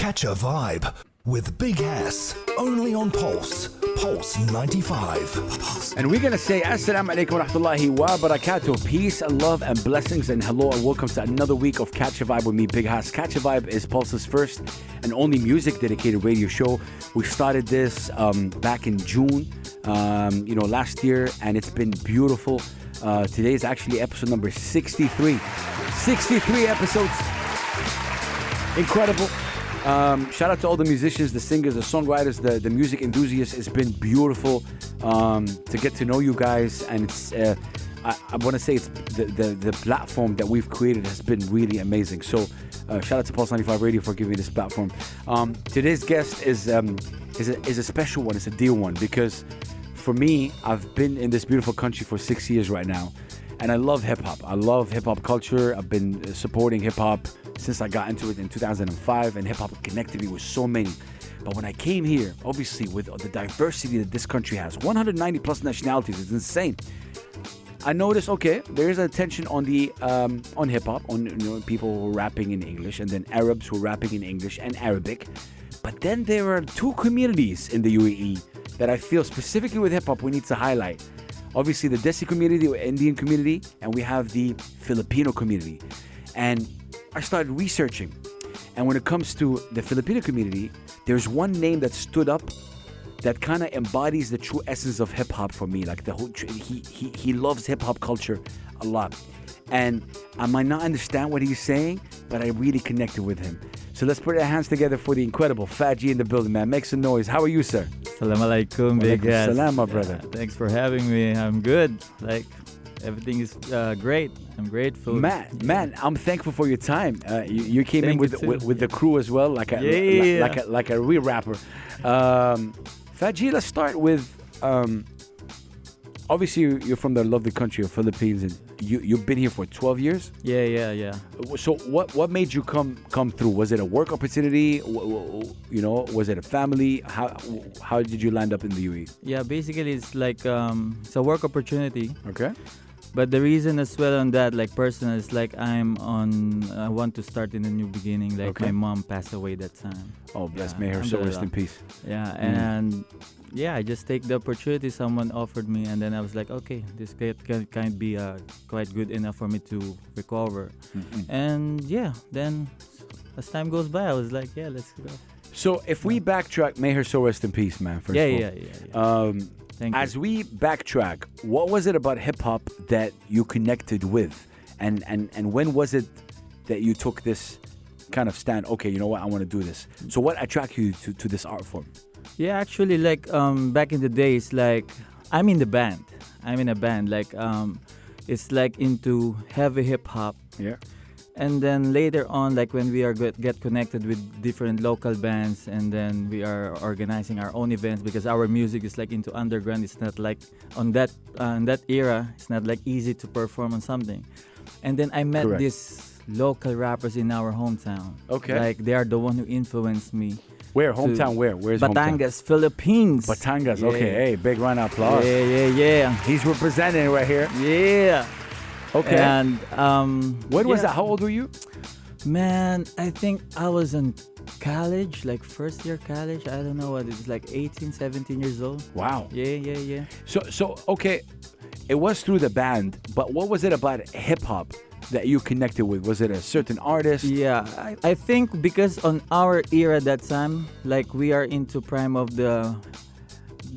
Catch a Vibe with Big Hass, only on Pulse 95. And we're going to say Assalamu alaikum wa rahmatullahi wa barakatuh. Peace and love and blessings and hello and welcome to another week of Catch a Vibe with me, Big Hass. Catch a Vibe is Pulse's first and only music dedicated radio show. We started this back in June, last year, and it's been beautiful. Today is actually episode number 63. 63 episodes. Incredible. Shout out to all the musicians, the singers, the songwriters, the music enthusiasts. It's been beautiful to get to know you guys, and it's I want to say it's the platform that we've created has been really amazing. So shout out to Pulse 95 Radio for giving me this platform. Today's guest is a special one. It's a dear one because for me, I've been in this beautiful country for 6 years right now, and I love hip hop. I love hip hop culture. I've been supporting hip hop since I got into it in 2005, and hip-hop connected me with so many. But when I came here, obviously with the diversity that this country has, 190 plus nationalities, it's insane. I noticed, okay, there is attention on the on hip-hop, on people who are rapping in English, and then Arabs who are rapping in English and Arabic. But then there are two communities in the UAE that I feel specifically with hip-hop we need to highlight. Obviously the Desi community, or Indian community, and we have the Filipino community. And I started researching, and when it comes to the Filipino community, there's one name that stood up that kind of embodies the true essence of hip hop for me. Like the whole, he loves hip hop culture a lot, and I might not understand what he's saying, but I really connected with him. So let's put our hands together for the incredible PHAT in the building, man. Make some noise. How are you, sir? Assalamu alaikum, big ass. Salam, my brother. Thanks for having me. I'm good. Everything is great. I'm grateful. Man, I'm thankful for your time. You came in with the crew as well, like a real rapper. Faji, let's start with. Obviously, you're from the lovely country of Philippines, and you've been here for 12 years. Yeah. So what made you come through? Was it a work opportunity? Was it a family? How did you land up in the UAE? Yeah, basically it's like it's a work opportunity. Okay. But the reason as well on that, like personal, is like I want to start in a new beginning. Like my mom passed away that time. Oh, bless, may her soul rest in peace. Yeah, and I just take the opportunity someone offered me, and then I was like, okay, this can be quite good enough for me to recover. And then as time goes by, I was like, let's go. So if we backtrack, may her soul rest in peace, man. First of all. Yeah. As we backtrack, what was it about hip-hop that you connected with? And when was it that you took this kind of stand, okay, you know what, I want to do this? So what attracted you to this art form? Yeah, actually, like back in the days, like I'm in a band. Like it's like into heavy hip-hop. Yeah. And then later on, like when we are get connected with different local bands, and then we are organizing our own events because our music is like into underground. It's not like on that era. It's not like easy to perform on something. And then I met these local rappers in our hometown. Okay. Like they are the one who influenced me. Where? Hometown? Where? Where's Batangas, hometown? Philippines. Batangas. Yeah. Okay. Hey, big round of applause. Yeah. He's representing right here. Yeah. Okay. And when was that? How old were you? Man, I think I was in college, like first year college. I don't know what it was, like 18, 17 years old. Wow. Yeah. So okay, it was through the band, but what was it about hip hop that you connected with? Was it a certain artist? Yeah, I think because on our era that time, like we are into prime of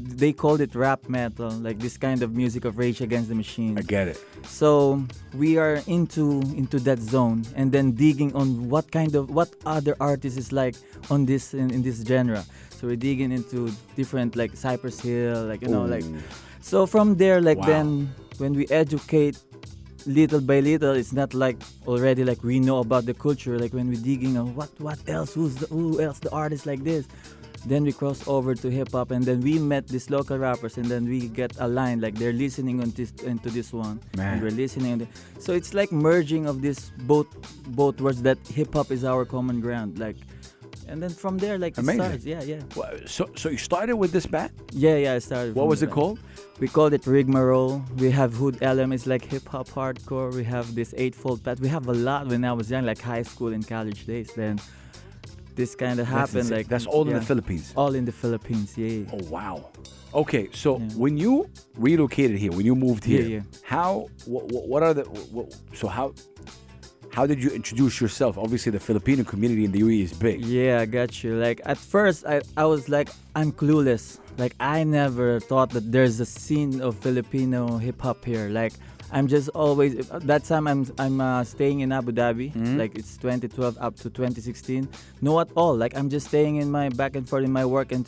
they called it rap metal, like this kind of music of Rage Against the Machine. I get it. So we are into that zone, and then digging on what other artists is like on this in this genre. So we're digging into different like Cypress Hill, like like. So from there, like then when we educate little by little, it's not like already like we know about the culture. Like when we're digging on what else, who else the artists like this. Then we cross over to hip hop, and then we met these local rappers, and then we get aligned. Like they're listening into this one, man. And we're listening. So it's like merging of this both words, that hip hop is our common ground. Like, and then from there, like amazing. It starts. Yeah. Well, so you started with this band? Yeah. I started. What was it called? We called it Rigmarole. We have hood elements like hip hop, hardcore. We have this eightfold PHAT. We have a lot when I was young, like high school and college days. Then this kind of That's happened. insane. Like That's all in the yeah. Philippines. All in the Philippines, yeah. Oh wow. Okay, so Yeah. when you relocated here, when you moved Yeah, here, yeah. how? What are the? So how did you introduce yourself? Obviously, the Filipino community in the UAE is big. Yeah, I got you. Like at first, I was like, I'm clueless. Like I never thought that there's a scene of Filipino hip hop here. Like I'm just always that time I'm staying in Abu Dhabi. Like it's 2012 up to 2016. No at all. Like I'm just staying in my back and forth in my work and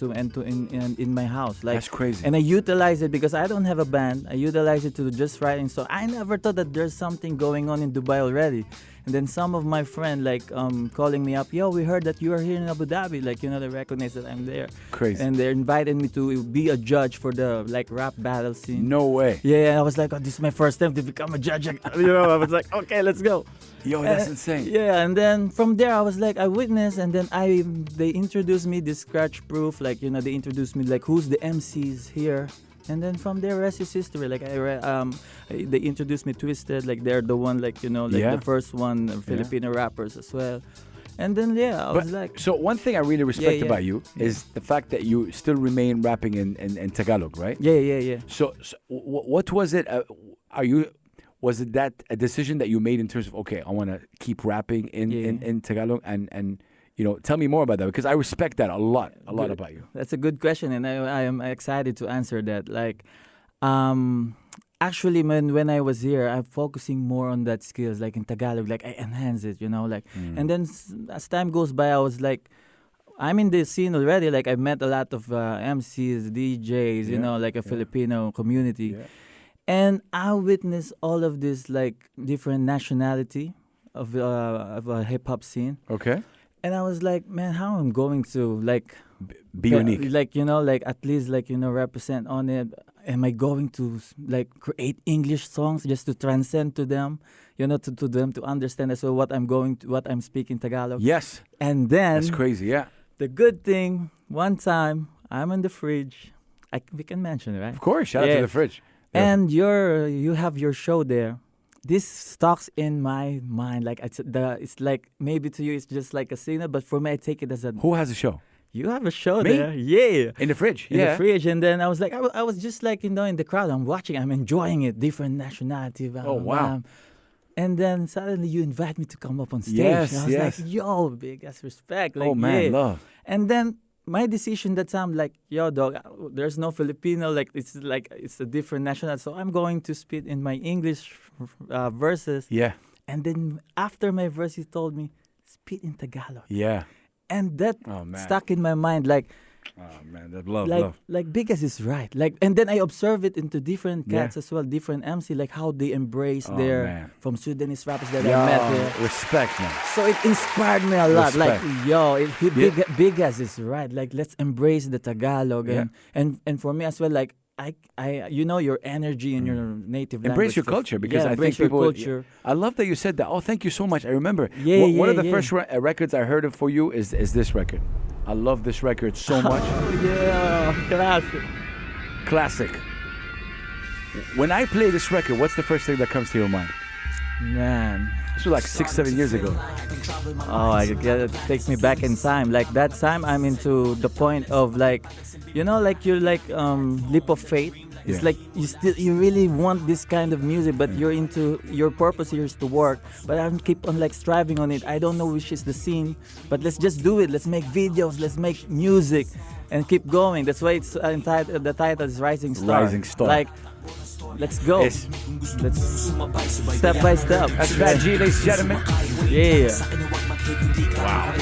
in my house. Like That's crazy. And I utilize it because I don't have a band. I utilize it to just writing. So I never thought that there's something going on in Dubai already. And then some of my friend like calling me up, yo, we heard that you are here in Abu Dhabi. Like, you know, they recognize that I'm there. Crazy. And they invited me to be a judge for the like rap battle scene. No way. Yeah, and I was like, oh, this is my first time to become a judge. You know, I was like, okay, let's go. Yo, that's And- insane. Yeah, and then from there I was like, I witnessed, and then they introduced me this scratch proof, like, you know, they introduced me like who's the MCs here. And then from there, rest is history. Like they introduced me Twisted, like they're the one, like, you know, like Yeah. the first one Filipino rappers as well. And then yeah, I was like, So one thing I really respect yeah. about you is the fact that you still remain rapping in Tagalog, right? yeah. So what was it? Was it that a decision that you made in terms of, okay, I want to keep rapping in Tagalog and you know, tell me more about that, because I respect that a lot Good. about you. That's a good question, and I am excited to answer that. Like, actually, when I was here, I'm focusing more on that skills, like in Tagalog, like I enhance it, you know, like. And then as time goes by, I was like, I'm in the scene already. Like I met a lot of MCs, DJs, you know, like a Filipino community, and I witnessed all of this like different nationality of a hip hop scene. Okay. And I was like, man, how I'm going to like Be unique. like, you know, like at least like, you know, represent on it. Am I going to like create English songs just to transcend to them, you know, to them to understand as well what I'm speaking Tagalog. Yes. And then That's crazy. Yeah. the good thing, one time I'm in the fridge. We can mention it, right? Of course. Shout out to Yeah. the fridge. Yeah. And you have your show there. This stalks in my mind, like it's like maybe to you it's just like a signal, but for me I take it as a Who has a show? you have a show Me? there, yeah, In the fridge. in Yeah. the fridge. And then I was like, I was just like, you know, in the crowd, I'm watching, I'm enjoying it, different nationality. Blah, Oh, blah, wow. blah. And then suddenly you invite me to come up on stage. Yes, and I was yes. like, yo, big ass respect. Like, Oh man, yeah. love. And then my decision that time, like, yo, dog, there's no Filipino, like it's a different nationality. So I'm going to spit in my English verses. Yeah. And then after my verse, he told me, spit in Tagalog. Yeah. And that Oh, man. stuck in my mind, like, Oh man, that love, like, love. like Bigas is right. Like, and then I observe it into different Yeah. cats as well, different MC, like how they embrace Oh, their man. from Sudanese rappers that I met there. Respect, man. So it inspired me a lot. Respect. Like, yo, Bigas is right. Like, let's embrace the Tagalog, and for me as well. Like, I you know, your energy and your native Embrace language. your culture, because I think embrace your people. culture. I love that you said that. Oh, thank you so much. I remember. Yeah, One of yeah, the yeah. first records I heard of for you is this record. I love this record so much. Oh yeah, classic. Classic. When I play this record, what's the first thing that comes to your mind? Man. This was like 6-7 years ago. Oh, it takes me back in time. Like that time, I'm into the point of like, you know, like you're like leap of faith. It's Yeah. like you really want this kind of music, but you're into your purpose here is to work. But I keep on like striving on it. I don't know which is the scene, but let's just do it. Let's make videos. Let's make music, and keep going. That's why it's entitled. The title is Rising Star. Rising Star. Like, let's go. Yes. Let's step by step. That's Fat G, ladies and gentlemen. Yeah. Wow.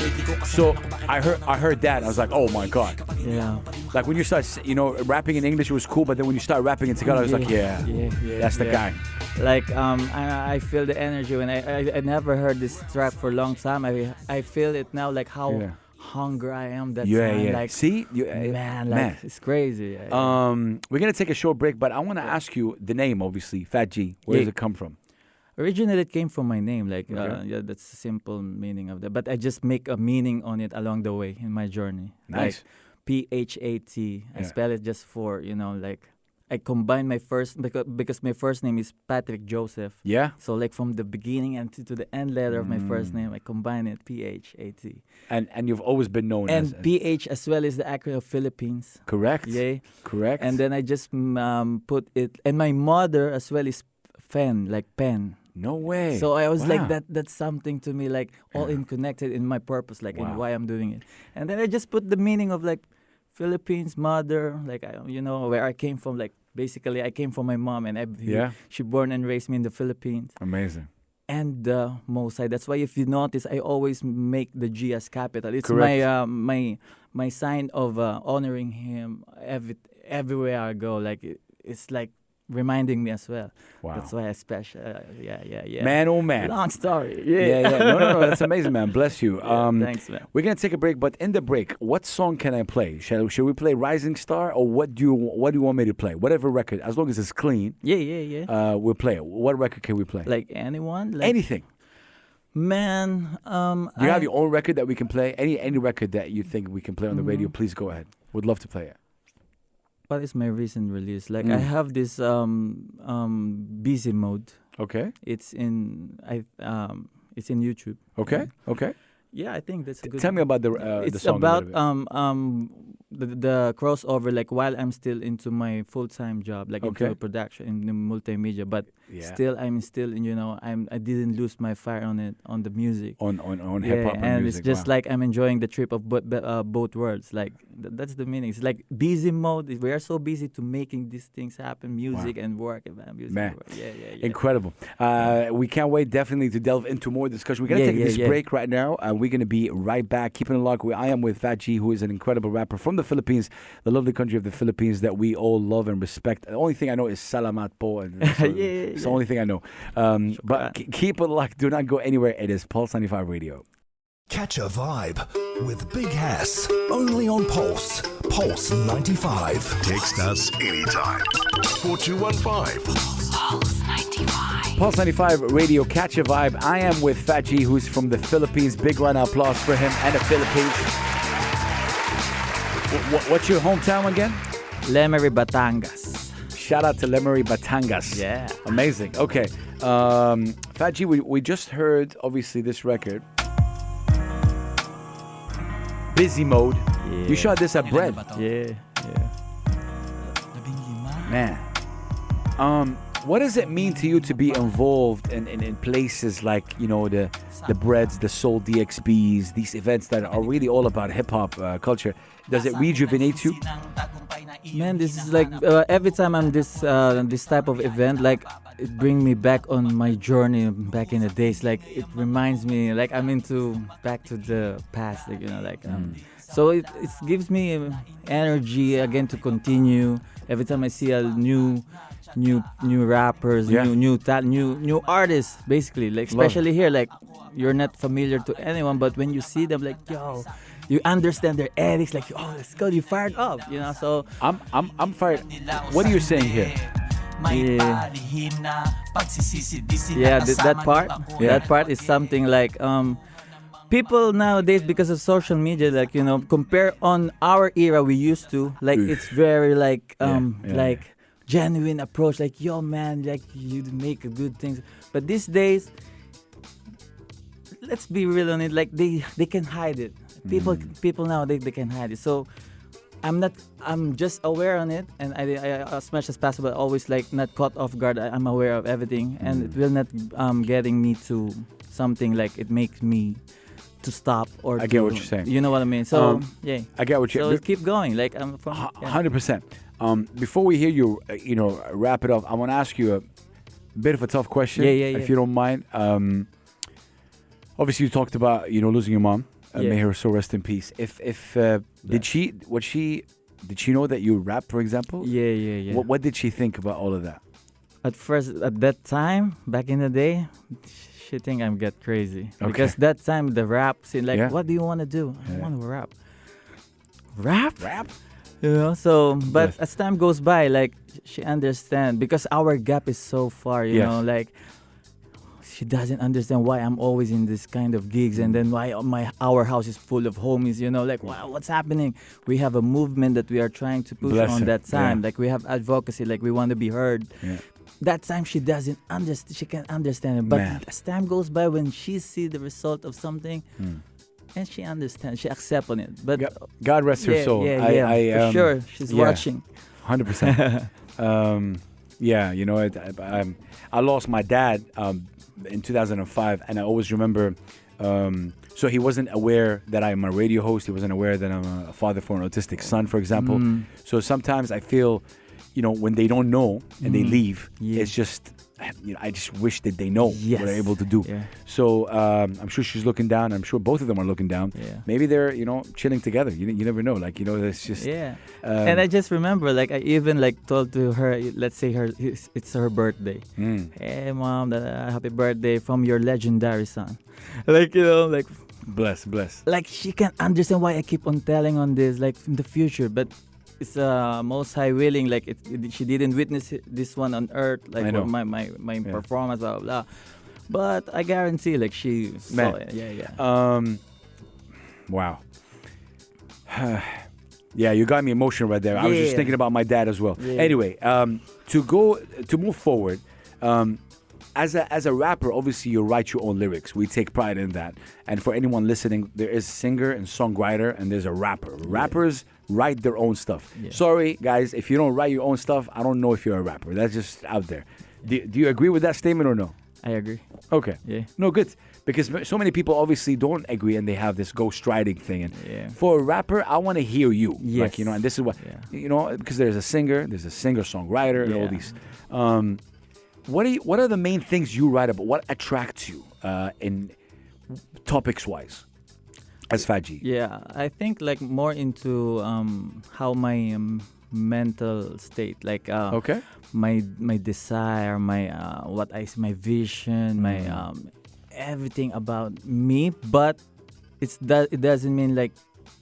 So I heard that. I was like, oh my god. Yeah. Like when you start, you know, rapping in English, it was cool, but then when you start rapping in Tagalog, I was like, yeah, that's the guy. Like I feel the energy when I never heard this track for a long time. I feel it now, like how hungry I am that time. Like, See, man, it's crazy. We're gonna take a short break, but I want to ask you the name. Obviously, Fat G. Where does it come from? Originally, it came from my name. Like, Okay. yeah, that's the simple meaning of that. But I just make a meaning on it along the way in my journey. Nice. Like PHAT. I Yeah. spell it just for, you know, like I combined my first because my first name is Patrick Joseph. Yeah. So like from the beginning and to the end letter of my first name, I combine it PHAT. And you've always been known And as PH as well is the acronym of Philippines. correct. Yeah. Correct. And then I just put it, and my mother as well is Fen, like pen. no way. So I was Wow. like that's something to me, like all in connected in my purpose, like Wow. in why I'm doing it. And then I just put the meaning of like Philippines, mother, like where I came from. Like basically, I came from my mom, and Yeah. she born and raised me in the Philippines. Amazing. And the Mosai. That's why if you notice, I always make the G as capital. It's Correct. my sign of honoring him everywhere I go. Like it's like reminding me as well. Wow. That's why I special. Yeah. Man, oh man. Long story. Yeah. No. That's amazing, man. Bless you. Thanks, man. We're gonna take a break, but in the break, what song can I play? Should we play Rising Star, or what do you want me to play? Whatever record, as long as it's clean, Yeah. we'll play it. What record can we play? Like anyone? Like, Anything. Man, Do you have your own record that we can play? Any record that you think we can play on the radio? Please go ahead. Would love to play it. what is my recent release? Like I have this busy mode. Okay. It's in YouTube. Okay. Okay. Yeah, I think that's a good. Tell me about the It's song. about a little bit. the crossover, like while I'm still into my full-time job, like Okay. into production in the multimedia, but Yeah. I'm still in, I didn't lose my fire on the music. on hip hop and music. it's just wow. like I'm enjoying the trip of both worlds. Like that's the meaning. It's like busy mode. We are so busy to making these things happen, music and work and music. Man. and work. Yeah. Incredible. We can't wait definitely to delve into more discussion. We're going to take this break right now, and we're going to be right back. Keeping it locked. I am with PHAT, who is an incredible rapper from the Philippines, the lovely country of the Philippines that we all love and respect. The only thing I know is Salamat po. And it's the only thing I know. But keep it locked. Do not go anywhere. It is Pulse 95 Radio. Catch a vibe with Big Hass. Only on Pulse. Pulse 95. Text us anytime. 4215. Pulse 95. Pulse 95 Radio, catch a vibe. I am with PHAT, who's from the Philippines. Big round of applause for him and the Philippines. What's your hometown again? Lemery, Batangas. Shout out to Lemery, Batangas. Yeah. Amazing. Okay. PHAT, we just heard, obviously, this record. Busy Mode. Yeah. You shot this at Bread. Yeah. Man. What does it mean to you to be involved in places like, the Breads, the Soul DXBs, these events that are really all about hip-hop culture? Does it rejuvenate you? Man, this is like every time I'm this type of event, like it brings me back on my journey back in the days. Like it reminds me, like I'm back to the past, like so it gives me energy again to continue. Every time I see a new rappers, new artists, basically, like especially here, like you're not familiar to anyone, but when you see them, like you understand their ethics, like let's go, you fired up, So I'm fired. What are you saying here? That part. Yeah. That part is something like people nowadays, because of social media, like compare on our era we used to, like it's very like genuine approach, like man, like you make a good things. But these days, let's be real on it, like they can hide it. People now they can hide it. So I'm just aware on it, and I as much as possible always like not caught off guard. I'm aware of everything, and it will not getting me to something like it makes me to stop or I get what you're saying. You know what I mean? So I get what so you're. keep going. Like I'm from 100%. Before we hear you, wrap it up, I want to ask you a bit of a tough question, if you don't mind. Obviously, you talked about losing your mom. May her soul rest in peace. Did she know that you rap, for example? Yeah. What did she think about all of that? At first, at that time, back in the day, she think I'm get crazy. Okay. Because that time, the rap scene, like, Yeah. what do you want to do? I want to rap. Rap? So, but Yes. as time goes by, like, she understand. Because our gap is so far, you Yes. know, like, she doesn't understand why I'm always in this kind of gigs, and then why our house is full of homies. Like, wow, what's happening? We have a movement that we are trying to push Bless on her. that time. Yeah. Like we have advocacy. Like we want to be heard. Yeah. That time she doesn't understand. She can't understand it. But Man. as time goes by, when she see the result of something, and she understands, she accepts on it. But God rest her soul. For sure, she's watching. 100%. Yeah, I lost my dad in 2005, and I always remember. So he wasn't aware that I'm a radio host. He wasn't aware that I'm a father for an autistic son, for example. So sometimes I feel, when they don't know and they leave, it's just, I just wish that they know what they're able to do. Yeah. So I'm sure she's looking down. I'm sure both of them are looking down. Yeah. Maybe they're, chilling together. You never know. Like, it's just. Yeah. And I just remember, like, I even told to her, let's say it's her birthday. Hey, Mom, happy birthday from your legendary son. Like. Bless. Like, she can understand why I keep on telling on this, like, in the future. But it's most high willing. Like, she didn't witness this one on earth. Like, I know. my performance, blah, blah, blah. But I guarantee, like, she saw it. Yeah. Wow. Yeah, you got me emotional right there. I was just thinking about my dad as well. Yeah. Anyway, to move forward, as a rapper, obviously you write your own lyrics. We take pride in that. And for anyone listening, there is singer and songwriter, and there's a rapper. Rappers write their own stuff. Yeah. Sorry, guys, if you don't write your own stuff, I don't know if you're a rapper. That's just out there. Do you agree with that statement or no? I agree. Okay. Yeah. No, good. Because so many people obviously don't agree, and they have this ghostwriting thing. And for a rapper, I want to hear you. Yes. Like, and this is what, because there's a singer-songwriter, and all these. What are the main things you write about? What attracts you in topics-wise as PHAT G? Yeah, I think like more into how my mental state, like my desire, my vision, my everything about me. But it doesn't mean like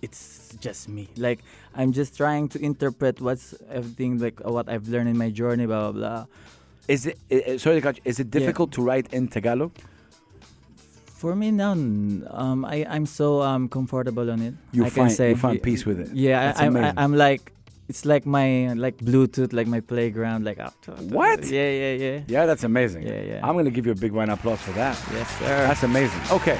it's just me. Like I'm just trying to interpret what's everything, like what I've learned in my journey, blah blah blah. Is it difficult to write in Tagalog? For me now, I'm so comfortable on it. You can say find peace with it. Yeah, That's amazing. I'm like, it's like my Bluetooth, like my playground, like What? Yeah. Yeah, that's amazing. Yeah. I'm gonna give you a big round of applause for that. Yes, sir. That's amazing. Okay.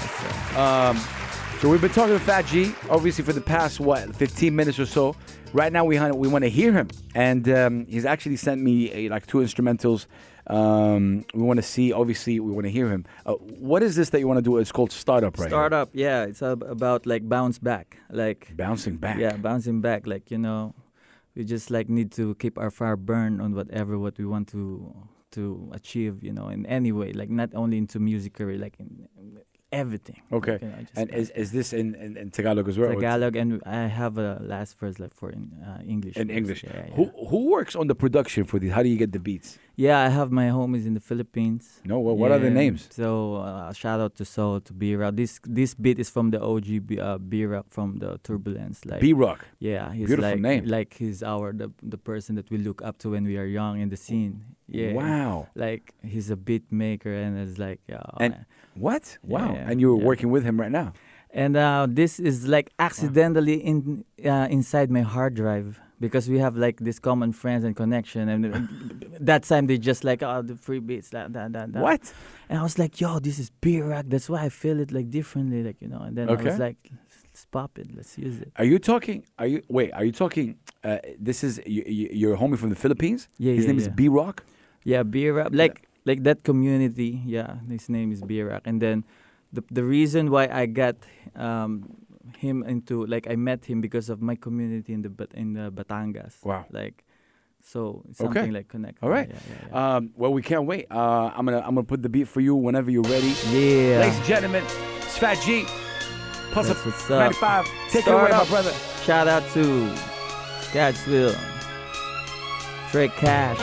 So we've been talking to PHAT G, obviously for the past 15 minutes or so. Right now we want to hear him, and he's actually sent me like 2 instrumentals. We want to see. Obviously, we want to hear him. What is this that you want to do? It's called Startup, right? Startup. Yeah, it's about like bounce back, like Bouncing back. Yeah, bouncing back. Like we just like need to keep our fire burned on what we want to achieve. In any way, like not only into music career, like in everything. Okay. And is this in Tagalog as well? Tagalog, and I have a last verse like for in English. In English. Yeah. Who works on the production for these? How do you get the beats? Yeah, I have my homies in the Philippines. No, what are the names? So shout out to Soul, to B-Rock. This beat is from the OG B-Rock from the Turbulence. Like B-Rock. Yeah, he's Beautiful like, name. Like he's the person that we look up to when we are young in the scene. Yeah. Wow. Like he's a beat maker, and it's like what? Wow. Yeah, and you're working with him right now. And this is like accidentally inside my hard drive, because we have like this common friends and connection, and that time they just like the free beats that. What? And I was like, yo, this is B-Rock. That's why I feel it like differently, like And then I was like, let's pop it, let's use it. Are you talking? This is your homie from the Philippines? Yeah. His name is B-Rock. Yeah, B-Rock. Like that community. Yeah, his name is B-Rock. And then the reason why I got him into, like, I met him because of my community in the Batangas. Wow. Like, so it's something like connected. All right. Yeah. Well, we can't wait. I'm gonna put the beat for you whenever you're ready. Yeah. Ladies and gentlemen, it's PHAT G. Plus That's up what's up. 95. Take it Start away, my up. brother. Shout out to Gadsville, Trey Cash.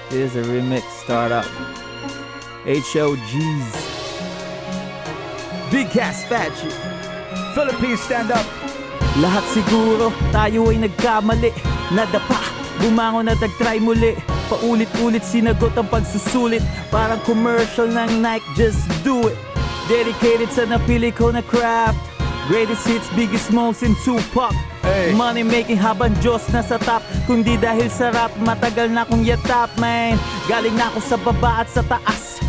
This is a remix. Startup. HOGs. Big Ass PHAT G. Philippines, stand up. Lahat siguro tayo ay nagkamali. Nadapa, bumangon at nag-try muli. paulit-ulit sinagot ang pagsusulit. Parang commercial ng Nike, just do it. Dedicated sa napili ko na craft. Greatest hits, biggest smalls in Tupac. Hey. Money making habang Diyos nasa top. Kundi dahil sa rap, matagal na akong yatap, man. Galing na ako sa baba at sa taas.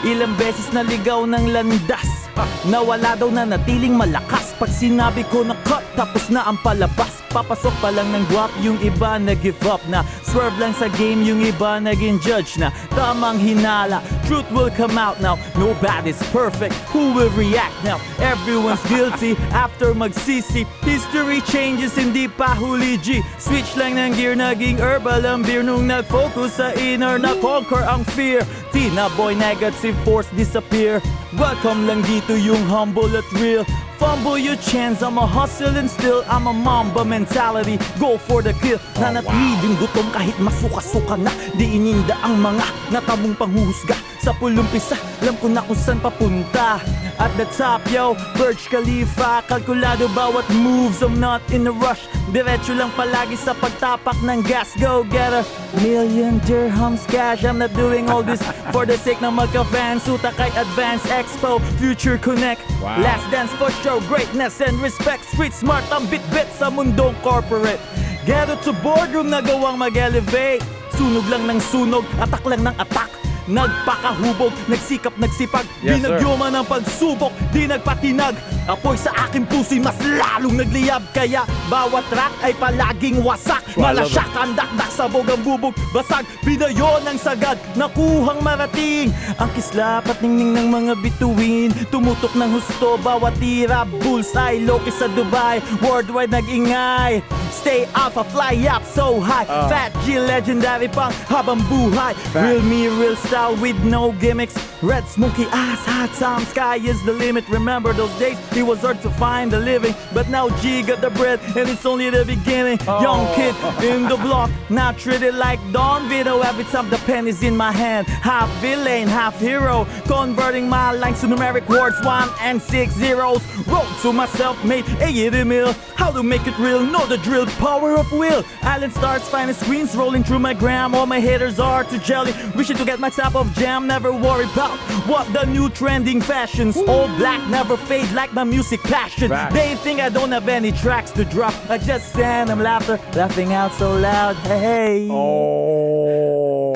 Ilang beses naligaw ng landas. Nawala daw na natiling malakas. Pag sinabi ko na cut, tapos na ang palabas. Papasok pa lang ng guwap, yung iba nag-give up na. Swerve lang sa game, yung iba naging judge na. Tamang hinala, truth will come out now. Nobody's perfect, who will react now? Everyone's guilty after magsisi. History changes, hindi pa huli G. Switch lang ng gear, naging herbal ang beer. Nung nag-focus sa inner, na-conquer ang fear. Tina boy, negative force disappear. Welcome lang dito yung humble at real. Fumble your chance, I'm a hustle and still I'm a Mamba mentality, go for the kill. Nanatiling gutom kahit masuka-suka na. Di ininda ang mga natamong panghuhusga. Sa pulumpisa, alam ko na kung saan papunta. At the top, yo, Burj Khalifa. Kalkulado bawat moves, I'm not in a rush. Diretso lang palagi sa pagtapak ng gas. Go get a million dirhams cash. I'm not doing all this for the sake ng magka-fans. Suta kay Advance Expo, Future Connect. Last dance for show, greatness and respect. Street smart ang bit-bit sa mundong corporate. Get to boardroom na gawang mag-elevate. Sunog lang ng sunog, atak lang ng atak. Nagpakahubog, nagsikap, nagsipag. Yes, di nagyuma ng pagsubok, di nagpatinag. Apoy sa aking puso'y mas lalong nagliyab. Kaya bawat track ay palaging wasak. Malasyak ang dakdak, sabog ang bubog. Basag, pinayon ang sagad, nakuhang marating. Ang kislap at ningning ng mga bituin. Tumutok ng husto, bawat tira. Bullseye, Loki sa Dubai. Worldwide nag-ingay. Stay alpha, fly up so high. Fat G, legendary pang habang buhay. Real me, real style with no gimmicks. Red smoky ass, hot some sky is the limit. Remember those days, it was hard to find a living. But now G got the bread and it's only the beginning. Young kid in the block, now treated like Don Vito. Every time the pen is in my hand, half villain, half hero. Converting my lines to numeric words, 1 and 6 zeros. Wrote to myself, made 80 mil. How to make it real, know the drill, power of will. Island stars, finest screens rolling through my gram. All my haters are too jelly, wishing to get my type of jam. Never worry about what the new trending fashions. All black, never fade like my music passion. They think I don't have any tracks to drop. I just send them laughter, laughing out so loud. Hey. Oh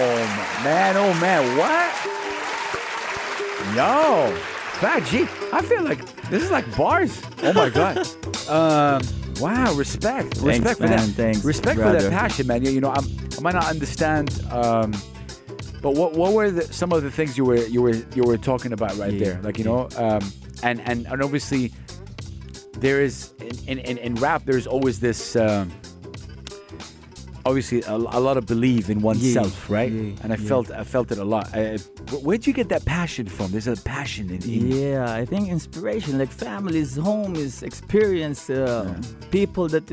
man, what? Yo, Fat G, I feel like this is like bars. Oh my god. Wow, respect for man, that. Thanks, respect brother. for that passion, man. You know, I might not understand, but what were some of the things you were talking about right there? Like, you know, and obviously there is in rap there's always this obviously a lot of belief in oneself, right? And I felt it a lot. Where'd you get that passion from? There's a passion in Yeah, I think inspiration, like families, home is experience. People that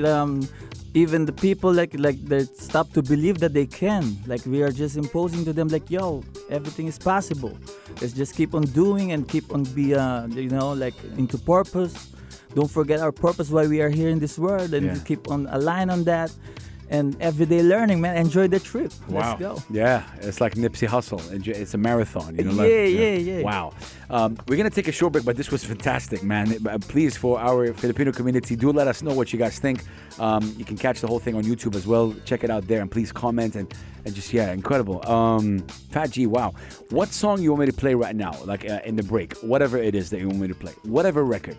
even the people like that stop to believe that they can. Like we are just imposing to them, like, yo, everything is possible. Let's just keep on doing and keep on be like into purpose. Don't forget our purpose, why we are here in this world, and keep on align on that. And everyday learning, man. Enjoy the trip. Wow. Let's go. Yeah, it's like Nipsey Hussle. It's a marathon. You know. Yeah. Wow. We're gonna take a short break, but this was fantastic, man. Please, for our Filipino community, do let us know what you guys think. You can catch the whole thing on YouTube as well. Check it out there, and please comment and just incredible. Fat G, wow. What song you want me to play right now? Like in the break, whatever it is that you want me to play, whatever record,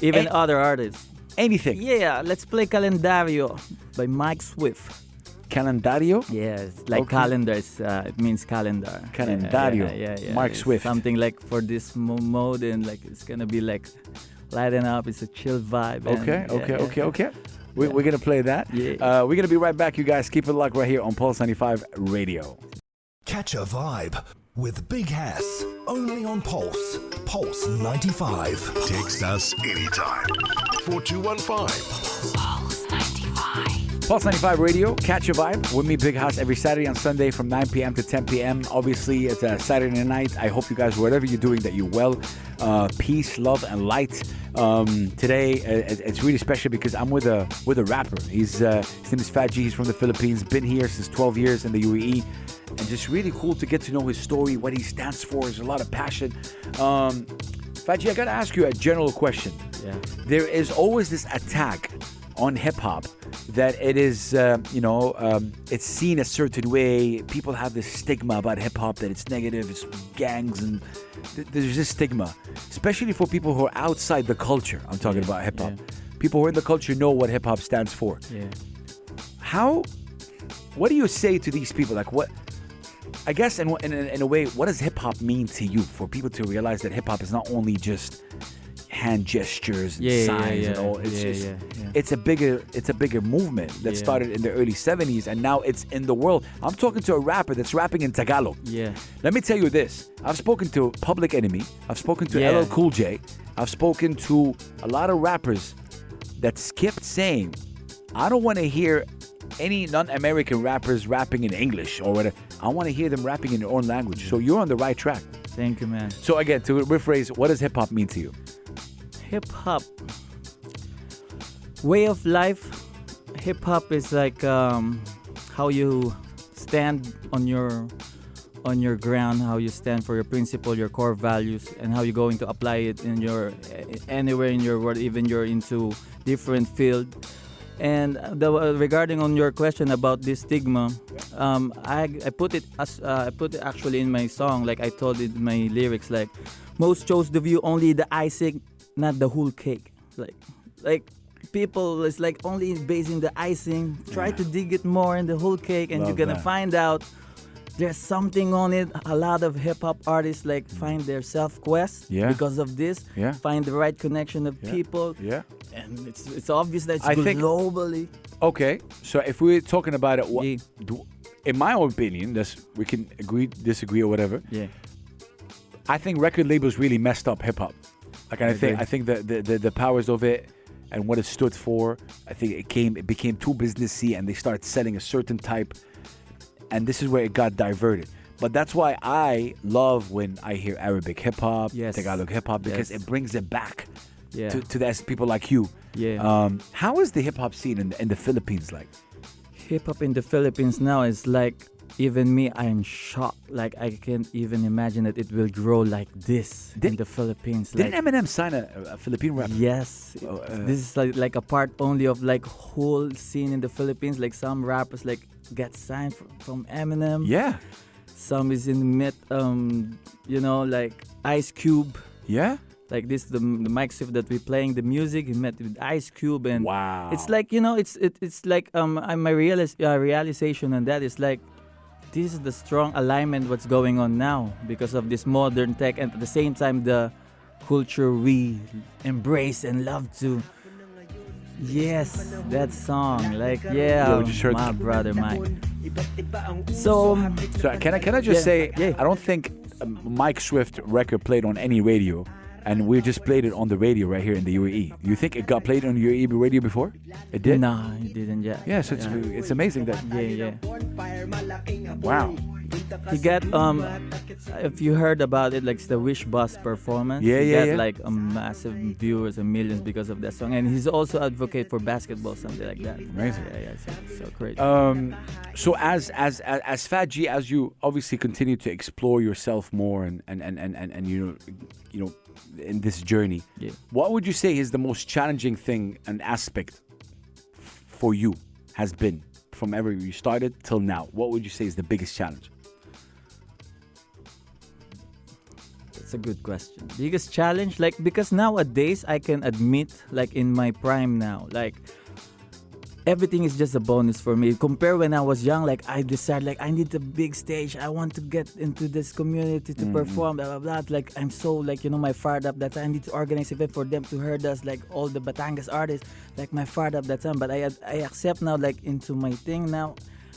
Even other artists. anything. Yeah, let's play Calendario by Mike Swift. Calendario. Yes, like Okay. calendars. It means calendar. Calendario. Yeah. Mark It's Swift. Something like for this mode, and like it's gonna be like lighten up. It's a chill vibe. Okay. We're gonna play that. Yeah. We're gonna be right back, you guys. Keep it locked right here on Pulse 95 Radio. Catch a vibe with Big Hass. Only on Pulse. Pulse 95. Text us anytime. 4215. Pulse 95. Pulse 95 Radio, catch your vibe with me, Big House, every Saturday and Sunday from 9 p.m. to 10 p.m. Obviously, it's a Saturday night. I hope you guys, whatever you're doing, that you're well. Peace, love, and light. Today, it's really special because I'm with a rapper. His name is PHAT. He's from the Philippines. Been here since 12 years in the UAE, and just really cool to get to know his story, what he stands for. There's a lot of passion. PHAT, I gotta ask you a general question. Yeah. There is always this attack on hip hop that it is, it's seen a certain way. People have this stigma about hip hop that it's negative, it's gangs, and there's this stigma, especially for people who are outside the culture. I'm talking about hip hop. Yeah. People who are in the culture know what hip hop stands for. Yeah. What do you say to these people? Like, what? I guess in a way, what does hip hop mean to you? For people to realize that hip hop is not only just hand gestures and signs and all. It's a bigger movement that started in the early 70s, and now it's in the world. I'm talking to a rapper that's rapping in Tagalog. Yeah. Let me tell you this. I've spoken to Public Enemy. I've spoken to Yeah. LL Cool J. I've spoken to a lot of rappers that skipped saying, I don't want to hear any non-American rappers rapping in English or whatever. I want to hear them rapping in their own language. So you're on the right track. Thank you, man. So again, to rephrase, what does hip hop mean to you? Hip hop, way of life. Hip hop is like how you stand on your ground, how you stand for your principle, your core values, and how you're going to apply it in your anywhere in your world, even you're into different field. And regarding on your question about this stigma, I put it actually in my song. Like I told it in my lyrics, like most chose the view only the icing, not the whole cake. Like people is like only basing the icing. Try to dig it more in the whole cake, and you're gonna find out there's something on it. A lot of hip hop artists like find their self quest because of this. Yeah. Find the right connection of people. Yeah. And it's obvious that it's I think- globally. Okay, so if we're talking about it, in my own opinion, we can agree, disagree, or whatever. Yeah. I think record labels really messed up hip hop. Like I think the powers of it and what it stood for, I think it became too businessy, and they started selling a certain type, and this is where it got diverted. But that's why I love when I hear Arabic hip hop, Tagalog hip hop, because it brings it back to the people like you. Yeah. How is the hip hop scene in the Philippines like? Hip hop in the Philippines now is like, even me, I'm shocked. Like I can't even imagine that it will grow like this in the Philippines. Didn't Like, Eminem sign a Philippine rapper? yes, this is like a part only of like whole scene in the Philippines. Like some rappers like get signed from Eminem. Yeah. Some is in like Ice Cube. Yeah. Like this, the mic shift that we're playing the music, he met with Ice Cube, and Wow. it's like it's like my realization on that is like, this is the strong alignment what's going on now because of this modern tech, and at the same time the culture we embrace and love to. Yes, that song, like Yo, just heard my brother Mike. So can I just say, I don't think Mike Swift record played on any radio, and we just played it on the radio right here in the UAE. You think it got played on UAE radio before? It did? no, it didn't yet. Yeah, so it's amazing that. Yeah. Wow. He got if you heard about it, like the Wish Bus performance. He got like a massive viewers and millions because of that song, and he's also advocate for basketball, something like that. Amazing. So great. So as PHAT G, as you obviously continue to explore yourself more and you know in this journey, what would you say is the most challenging thing and aspect for you has been from ever you started till now? What would you say is the biggest challenge? That's a good question. Biggest challenge, like, because nowadays I can admit, like in my prime now, like everything is just a bonus for me. Compare when I was young, like I decided, like I need a big stage. I want to get into this community to perform, blah, blah, blah. Like I'm so like, my fired up that time. I need to organize event for them to hear us, like all the Batangas artists, like my fired up that time. But I accept now, like into my thing now.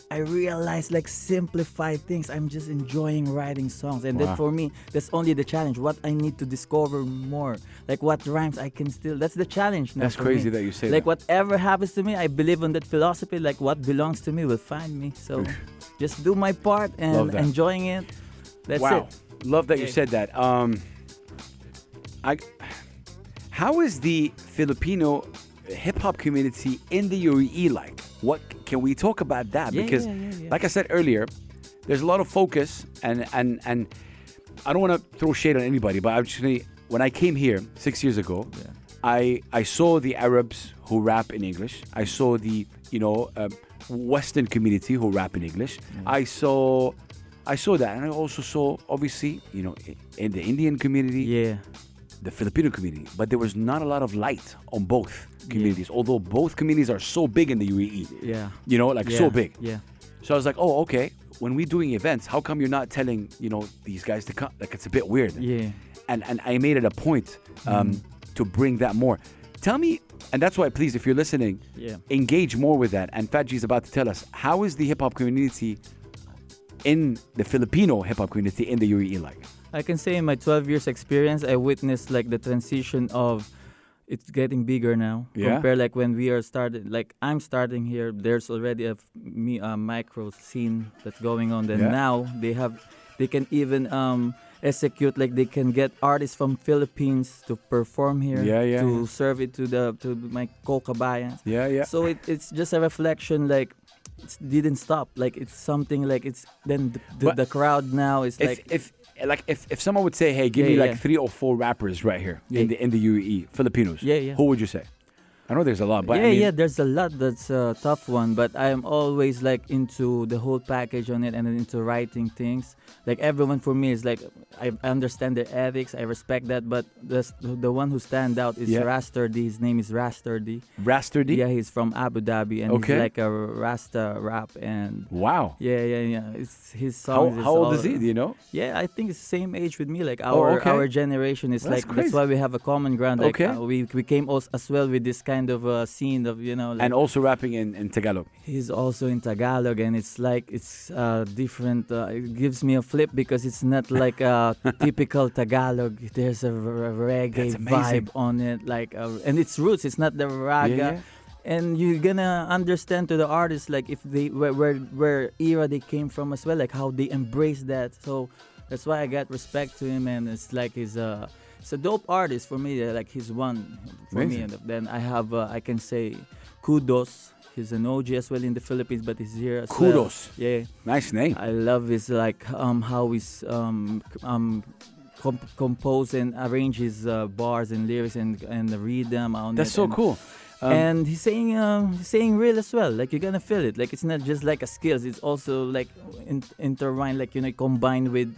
I realized like simplify things. I'm just enjoying writing songs, and then for me, that's only the challenge. What I need to discover more, like what rhymes I can still. That's the challenge now. That's for crazy me. that you say like that. whatever happens to me, I believe in that philosophy. Like what belongs to me will find me. So just do my part and enjoying it. That's wow. it. Love that you said that. How is the Filipino hip hop community in the UAE like? What can we talk about that? Because, like I said earlier, there's a lot of focus, and I don't want to throw shade on anybody, but actually, when I came here 6 years ago, I saw the Arabs who rap in English. I saw the Western community who rap in English. I saw that, and I also saw, obviously, in the Indian community, the Filipino community, but there was not a lot of light on both communities, although both communities are so big in the UAE. So big. Yeah. So I was like, oh, okay. When we're doing events, how come you're not telling, these guys to come? Like, it's a bit weird. Yeah. And I made it a point to bring that more. Tell me, and that's why, please, if you're listening, engage more with that. And Fat G is about to tell us, how is the hip-hop community in the Filipino hip-hop community in the UAE like? I can say in my 12 years experience, I witnessed like the transition of it's getting bigger now. Compared like when we are started, like I'm starting here, there's already a micro scene that's going on. Then now they can even execute, like they can get artists from Philippines to perform here, to serve it to my co-kabayans. So it's just a reflection, like it didn't stop. Like it's something like it's then the crowd now is if someone would say, hey, give me like 3 or 4 rappers right here in the UAE, Filipinos, who would you say? I know there's a lot, but there's a lot. That's a tough one, but I'm always like into the whole package on it and into writing things. Like everyone for me is like, I understand their ethics, I respect that, but the one who stand out is Raster D. His name is Raster D. Raster D? Yeah, he's from Abu Dhabi, and he's like a Rasta rap, and wow. It's his song. How old is he? Do you know? Yeah, I think it's the same age with me. Like our generation is that's why we have a common ground. Like we came also as well with this kind of scene of and also rapping in Tagalog. He's also in Tagalog, and it's like it's different. It gives me a flip because it's not like a typical Tagalog. There's a reggae vibe on it, like and it's roots. It's not the raga. And you're gonna understand to the artists like if they where era they came from as well, like how they embrace that. So that's why I got respect to him, and it's like he's a dope artist for me. Like he's one for me. And then I have I can say Kudos. He's an OG as well in the Philippines, but he's here as well. Kudos. Yeah. Nice name. I love his like how he's compose and arrange his bars and lyrics and read them on That's it. so cool. And he's saying real as well. Like you're gonna feel it. Like it's not just like a skills. It's also like intertwined. Like combined with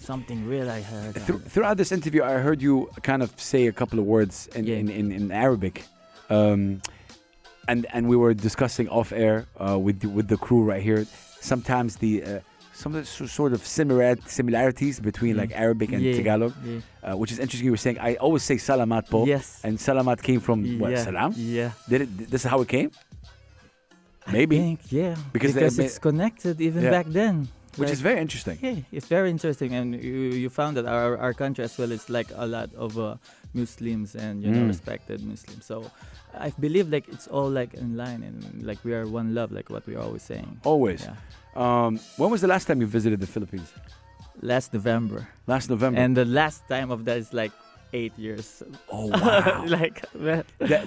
something real. I heard. Throughout this interview, I heard you kind of say a couple of words in Arabic, and we were discussing off air with the crew right here. Sometimes some of the sort of similarities between like Arabic and Tagalog, which is interesting. You were saying, I always say salamat po. Yes. And salamat came from what, salam? Yeah. This is how it came? Maybe. I think, Because it's connected even back then. Which is very interesting. Yeah, it's very interesting. And you found that our country as well is like a lot of Muslims and respected Muslims. So I believe like it's all like in line and like we are one love, like what we're always saying. Always. Yeah. When was the last time you visited the Philippines? Last November. Last November. And the last time of that is like 8 years. Oh, wow.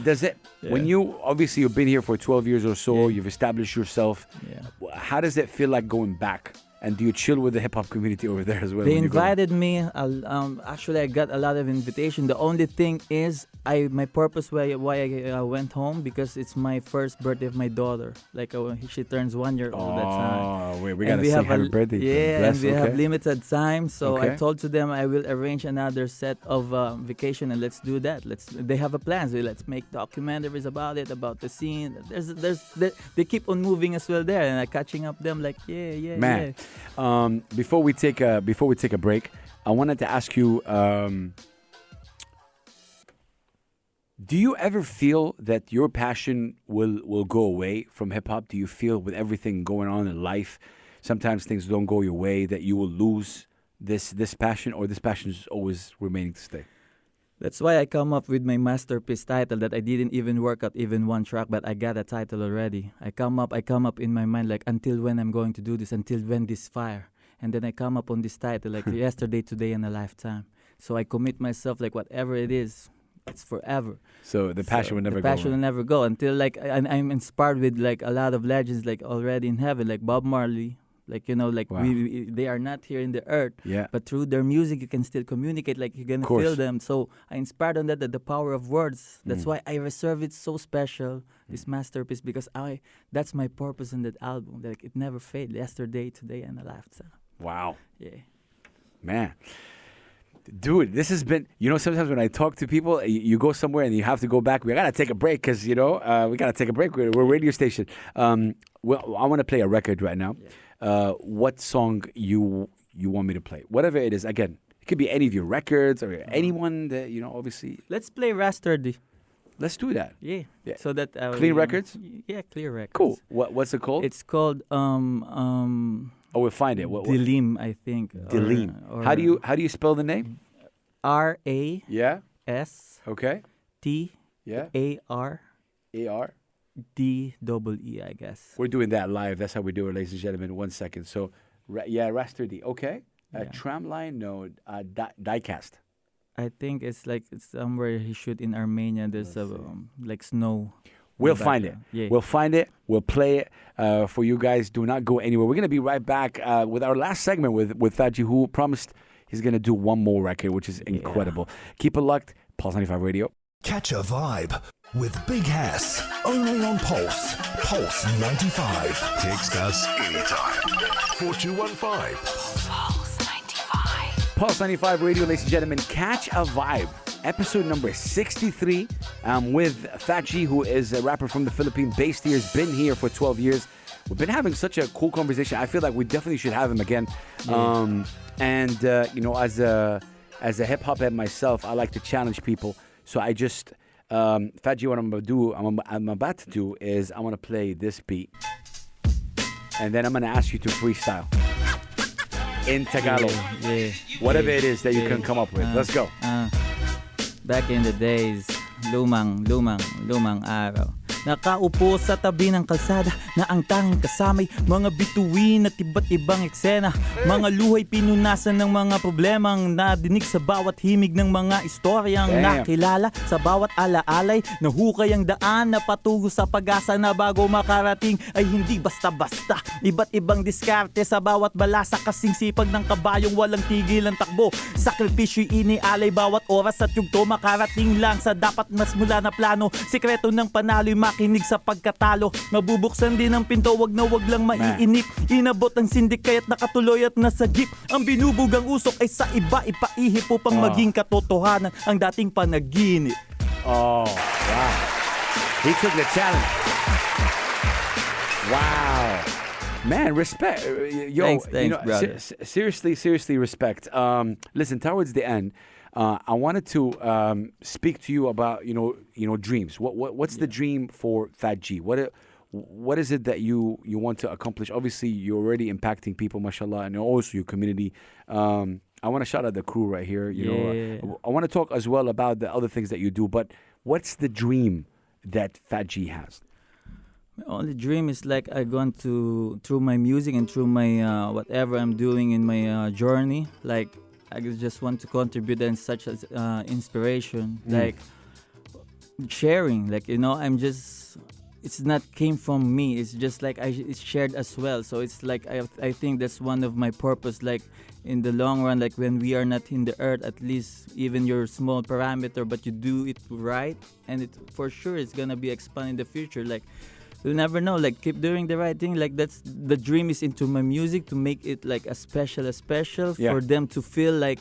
Does it, when obviously you've been here for 12 years or so, you've established yourself. Yeah. How does it feel like going back? And do you chill with the hip-hop community over there as well? They invited me. Actually, I got a lot of invitation. The only thing is, my purpose why I went home, because it's my first birthday of my daughter. Like, she turns 1 year old that time. Oh, we got to say happy birthday. Yeah, and we have limited time. So I told to them I will arrange another set of vacation and let's do that. They have a plan. So let's make documentaries about it, about the scene. They keep on moving as well there, and I'm catching up them like, Man. Before we take a break, I wanted to ask you. Do you ever feel that your passion will go away from hip hop? Do you feel with everything going on in life, sometimes things don't go your way, that you will lose this passion, or this passion is always remaining to stay? That's why I come up with my masterpiece title that I didn't even work out even one track, but I got a title already. I come up in my mind like, until when I'm going to do this, until when this fire. And then I come up on this title like yesterday, today, and a lifetime. So I commit myself like whatever it is, it's forever. So the passion will never the go. passion will never go until like I'm inspired with like a lot of legends like already in heaven, like Bob Marley. Like, you know, like Wow. they are not here in the earth, Yeah. but through their music you can still communicate, like you're gonna Course. feel them. So I inspired on that the power of words. That's why I reserve it so special, this masterpiece, because that's my purpose in that album. Like it never fade. Yesterday, today, and a lifetime. Wow. Yeah. Man. Dude, this has been, sometimes when I talk to people, you go somewhere and you have to go back. We got to take a break because, we got to take a break. We're a radio station. Well, I want to play a record right now. What song you want me to play? Whatever it is. Again, it could be any of your records or anyone that, obviously. Let's play Rastardy. Let's do that. Yeah. Yeah. So that Clean Records? Yeah, Clear Records. Cool. What's it called? It's called Oh, we'll find it. What? Dilim, I think. Dilim. How do you spell the name? RASTDAR. Yeah. Okay. Yeah. AR. DEE, I guess. We're doing that live. That's how we do it, ladies and gentlemen. 1 second. So, Raster D. Okay. Yeah. Tramline, no. Diecast. I think it's somewhere he shoot in Armenia. There's like snow. We'll in the find it. background. Yeah. We'll find it. We'll play it for you guys. Do not go anywhere. We're going to be right back with our last segment with Faji, who promised he's going to do one more record, which is incredible. Keep it locked. Pulse 95 Radio. Catch a vibe with Big Hass. Only on Pulse. Pulse 95. Text us anytime. 4215. Pulse 95. Pulse 95 Radio, ladies and gentlemen. Catch a vibe. Episode number 63. I'm with Fat G, who is a rapper from the Philippines, based here, has been here for 12 years. We've been having such a cool conversation. I feel like we definitely should have him again. As a hip hop head myself, I like to challenge people. So I just, Fat G, what I'm about to do is I want to play this beat, and then I'm going to ask you to freestyle in Tagalog. Yeah. Whatever it is that you can come up with. Let's go. Back in the days, lumang araw. Nakaupo sa tabi ng kalsada na ang tanging kasamay mga bituin at iba't ibang eksena. Mga luhay pinunasan ng mga problemang nadinig sa bawat himig ng mga istoryang nakilala. Sa bawat alaalay, nahukay ang daan na patungo sa pag-asa na bago makarating ay hindi basta-basta. Iba't ibang diskarte sa bawat balasa, kasing sipag ng kabayong walang tigil ang takbo. Sakripisyo'y inialay bawat oras at yugto makarating lang sa dapat mas mula na plano. Sikreto ng panalo'y makinig sa pagkatalo. Mabubuksan din ang pinto, wag lang maiinip. Inabot ang sindik kaya't nakatuloy at nasagip. Ang binubugang usok ay sa iba ipaihip upang maging katotohanan ang dating panaginip. Oh, wow. He took the challenge. Wow. Man, respect. Yo, Thanks, brother. Seriously, respect. Listen, towards the end, I wanted to speak to you about dreams. What's the dream for Fat G? What is it that you want to accomplish? Obviously, you're already impacting people, mashallah, and also your community. I want to shout out the crew right here. I want to talk as well about the other things that you do. But what's the dream that Fat G has? My only dream is like I want to, through my music and through my whatever I'm doing in my journey, like I just want to contribute and such as inspiration, like sharing, like I'm just, it's not came from me, it's just like it's shared as well. So it's like I think that's one of my purpose, like in the long run, like when we are not in the earth, at least even your small parameter, but you do it right, and it for sure it's gonna be expanded in the future. Like you'll never know, like keep doing the right thing. Like that's the dream is into my music, to make it like a special for them to feel like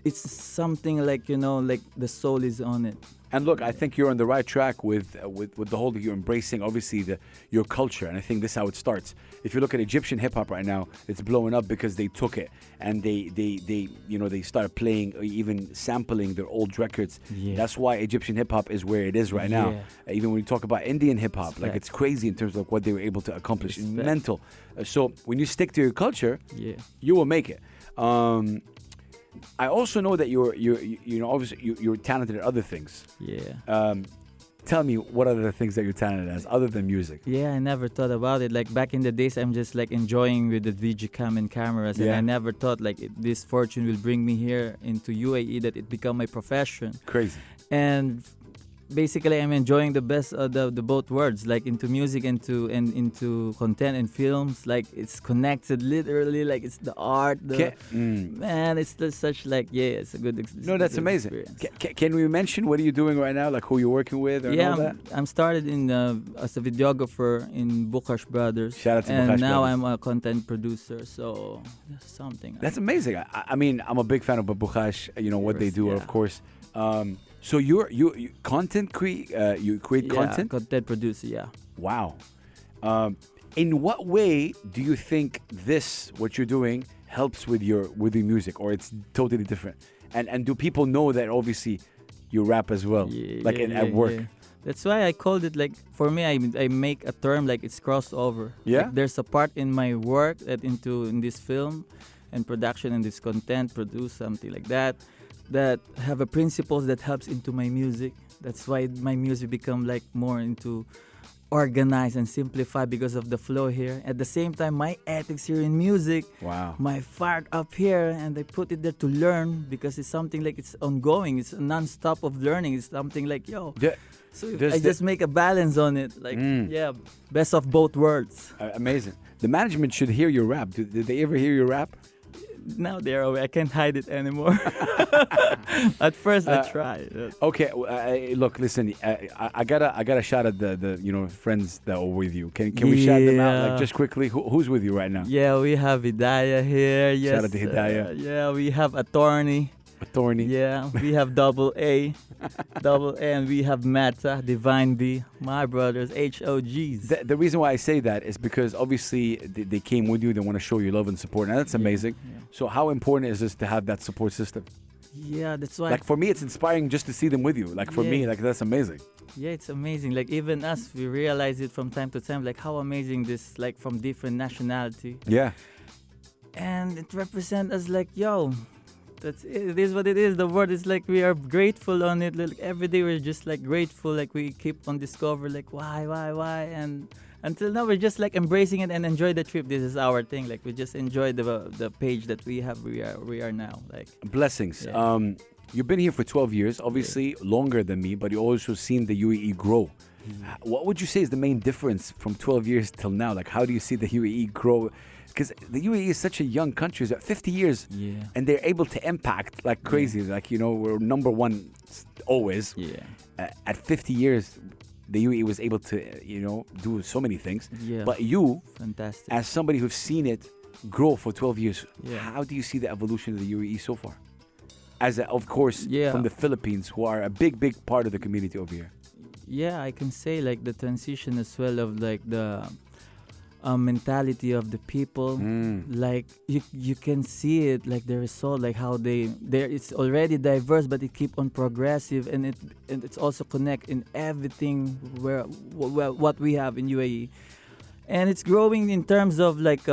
it's something like, you know, like the soul is on it. And look, I think you're on the right track with the whole, you're embracing obviously your culture, and I think this is how it starts. If you look at Egyptian hip hop right now, it's blowing up because they took it and they started playing or even sampling their old records. Yeah. That's why Egyptian hip hop is where it is right now. Even when you talk about Indian hip hop, like it's crazy in terms of what they were able to accomplish. Respect. Mental. So when you stick to your culture, Yeah. you will make it. I also know that obviously you're talented at other things. Yeah. Tell me, what are the things that you're talented as other than music? Yeah, I never thought about it. Like back in the days, I'm just like enjoying with the Digicam and cameras, and Yeah. I never thought like this fortune will bring me here into UAE, that it become my profession. Crazy. And basically, I'm enjoying the best of the both worlds, like into music and into content and films. Like it's connected literally, like it's the art. Man, it's just such like it's a good. No, that's good amazing. experience. Can we mention what are you doing right now? Like who you're working with? Or Yeah, all that? I'm started in as a videographer in Bukash Brothers. Shout out to and Bukash now Brothers. I'm a content producer, so that's something. That's amazing. I mean, I'm a big fan of Bukhash. You know what they do, Yeah. of course. So you content create content? Content producer, yeah. Wow. In what way do you think what you're doing helps with your music, or it's totally different? And do people know that obviously you rap as well, at work? Yeah. That's why I called it like, for me, I make a term like it's crossover. Yeah? Like there's a part in my work that in this film and production and this content, produce something like that have a principles that helps into my music. That's why my music become like more into organized and simplified because of the flow here. At the same time, my ethics here in music, Wow. my fire up here, and I put it there to learn because it's something like it's ongoing. It's non-stop of learning. It's something like, so I just make a balance on it. Like, best of both worlds. Amazing. The management should hear your rap. Did they ever hear your rap? Now they're away. I can't hide it anymore. At first, I tried. Okay, look, listen. I gotta shout at the friends that are with you. Can we shout them out like just quickly? Who's with you right now? Yeah, we have Hidayah here. Yes, Shout out to Hidayah. Yeah, we have Attorney. Yeah, we have Double A, and we have Mata, Divine B, my brothers, HOGs. The reason why I say that is because obviously they came with you. They want to show you love and support, and that's amazing. Yeah. So how important is this to have that support system? Yeah, that's why. Like for me, it's inspiring just to see them with you. Like for me, like that's amazing. Yeah, it's amazing. Like even us, we realize it from time to time. Like how amazing this, like from different nationality. Yeah. And it represents us like, it is what it is. The word is like we are grateful on it. Like every day we're just like grateful. Like we keep on discover like why, and until now we're just like embracing it and enjoy the trip. This is our thing. Like we just enjoy the page that we have. We are now like blessings. Yeah. You've been here for 12 years, obviously longer than me, but you also seen the UAE grow. What would you say is the main difference from 12 years till now? Like how do you see the UAE grow? Because the UAE is such a young country, it's at 50 years, and they're able to impact like crazy. Like, we're number one always. Yeah. At 50 years, the UAE was able to, do so many things. Yeah. But you, Fantastic. as somebody who's seen it grow for 12 years, Yeah. how do you see the evolution of the UAE so far? Of course, Yeah. from the Philippines, who are a big, big part of the community over here. Yeah, I can say like the transition as well of like the mentality of the people. Like you can see it like the result, like how it's already diverse, but it keep on progressive, and it's also connect in everything what we have in UAE, and it's growing in terms of like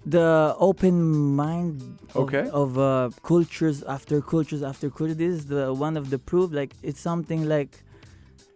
the open mind of cultures after cultures after culture. This is the one of the proof. Like it's something like.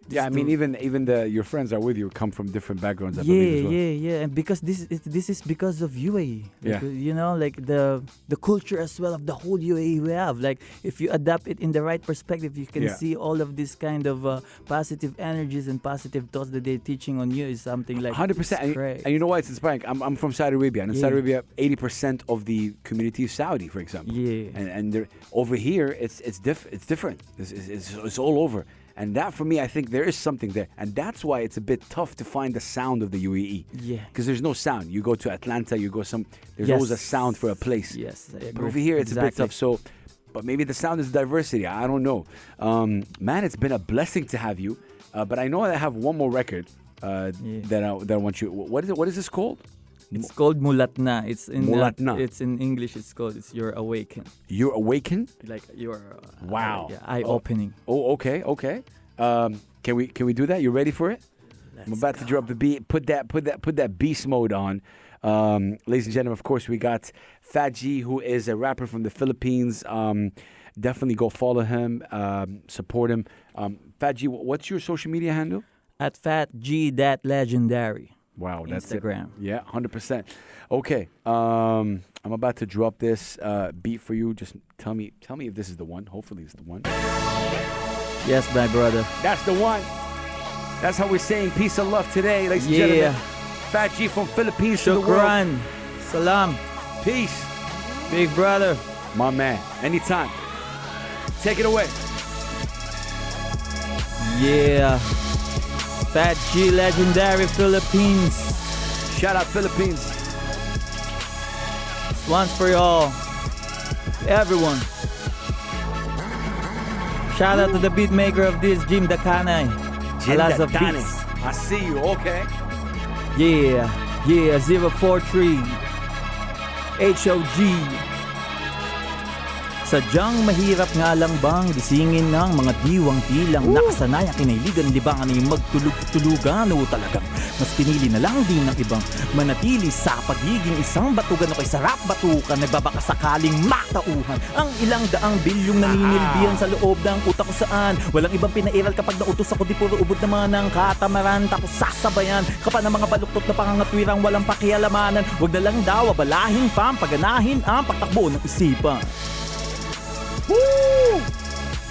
Yeah, I mean, even your friends are with you come from different backgrounds. I believe as well. Yeah, and because this is because of UAE. Yeah. Like the culture as well of the whole UAE we have. Like if you adapt it in the right perspective, you can see all of this kind of positive energies and positive thoughts that they're teaching on you is something like 100%. And you know why it's inspiring? I'm from Saudi Arabia, and in Saudi Arabia, 80% of the community is Saudi, for example. Yeah. And over here, it's different. It's all over. And that, for me, I think there is something there. And that's why it's a bit tough to find the sound of the UAE. Yeah. Because there's no sound. You go to Atlanta, you go there's Yes. always a sound for a place. Yes, I But agree. over here, it's a bit Exactly. tough. So, but maybe the sound is diversity. I don't know. Man, it's been a blessing to have you. But I know I have one more record that I want you. What is it? What is this called? It's called Mulat Na. It's in Mulat Na. It's in English. It's called You're Awakened. You're Awakened? Like you're Wow. eye opening. Oh, okay. Can we do that? You ready for it? I'm about to drop the beat. Put that beast mode on. Ladies and gentlemen, of course, we got PHAT G, who is a rapper from the Philippines. Definitely go follow him, support him. PHAT G, what's your social media handle? At Phat G that legendary. Wow, that's Instagram. it. Yeah, 100%. Okay, I'm about to drop this beat for you. Just tell me if this is the one. Hopefully, it's the one. Yes, my brother. That's the one. That's how we're saying peace and love today, ladies and gentlemen. PHAT G from Philippines to the world. Shukran. Salam. Peace, Big brother. my man. Anytime. Take it away. Yeah. Phat G legendary Philippines. Shout out Philippines. Once for y'all. Everyone. Shout out to the beat maker of this, Jim Dakanay. Alas of Jinda Dani. Beats. I see you. Okay. Yeah. 043. HOG. Sadyang mahirap nga lang bang gisingin ng mga diwang tilang nakasanayang kinahiligan libangan ay magtulog-tulugan o talagang mas pinili na lang din ng ibang manatili sa pagiging isang batugan o kay sarap batukan nagbabaka sakaling matauhan ang ilang daang bilyong naninilbihan sa loob ng utak ko saan walang ibang pinairal kapag nautos ako di puro ubod naman ng katamaran tapos sasabayan kapag ng mga baluktot na pangangatwirang walang pakialamanan wag na lang daw abalahin pa paganahin ang pagtakbo ng isipan. Woo!